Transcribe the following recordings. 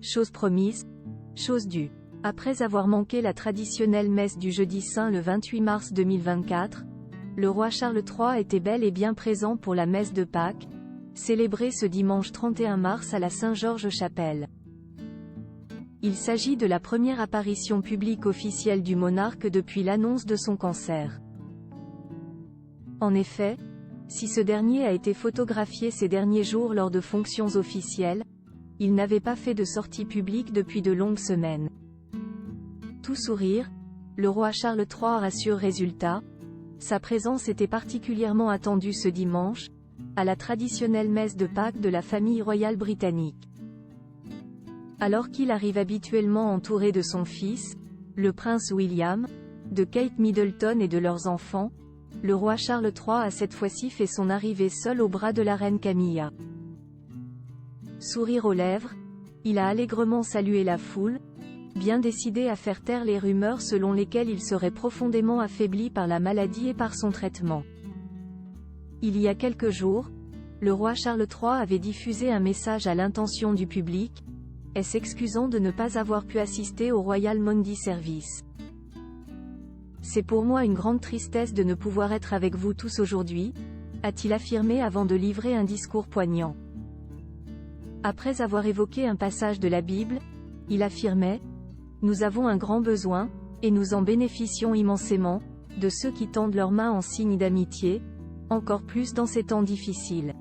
Chose promise, chose due. Après avoir manqué la traditionnelle messe du jeudi saint le 28 mars 2024, le roi Charles III était bel et bien présent pour la messe de Pâques, célébrée ce dimanche 31 mars à la Saint-Georges-Chapelle. Il s'agit de la première apparition publique officielle du monarque depuis l'annonce de son cancer. En effet, si ce dernier a été photographié ces derniers jours lors de fonctions officielles, il n'avait pas fait de sortie publique depuis de longues semaines. Tout sourire, le roi Charles III rassure résultat, sa présence était particulièrement attendue ce dimanche, à la traditionnelle messe de Pâques de la famille royale britannique. Alors qu'il arrive habituellement entouré de son fils, le prince William, de Kate Middleton et de leurs enfants, le roi Charles III a cette fois-ci fait son arrivée seul au bras de la reine Camilla. Sourire aux lèvres, il a allègrement salué la foule, bien décidé à faire taire les rumeurs selon lesquelles il serait profondément affaibli par la maladie et par son traitement. Il y a quelques jours, le roi Charles III avait diffusé un message à l'intention du public, s'excusant de ne pas avoir pu assister au Royal Monday Service. C'est pour moi une grande tristesse de ne pouvoir être avec vous tous aujourd'hui, a-t-il affirmé avant de livrer un discours poignant. Après avoir évoqué un passage de la Bible, il affirmait « Nous avons un grand besoin, et nous en bénéficions immensément, de ceux qui tendent leurs mains en signe d'amitié, encore plus dans ces temps difficiles.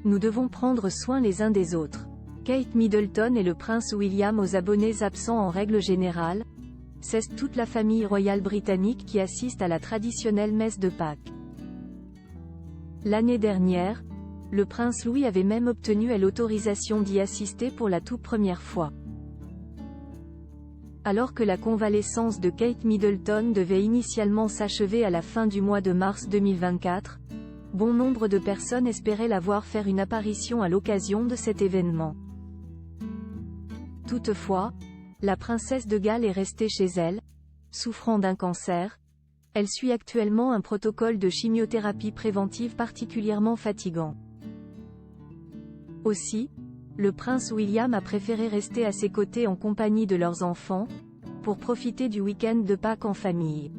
Nous devons prendre soin les uns des autres. » Kate Middleton et le prince William aux abonnés absents en règle générale, c'est toute la famille royale britannique qui assiste à la traditionnelle messe de Pâques. L'année dernière, le prince Louis avait même obtenu l'autorisation d'y assister pour la toute première fois. Alors que la convalescence de Kate Middleton devait initialement s'achever à la fin du mois de mars 2024, bon nombre de personnes espéraient la voir faire une apparition à l'occasion de cet événement. Toutefois, la princesse de Galles est restée chez elle, souffrant d'un cancer. Elle suit actuellement un protocole de chimiothérapie préventive particulièrement fatigant. Aussi, le prince William a préféré rester à ses côtés en compagnie de leurs enfants, pour profiter du week-end de Pâques en famille.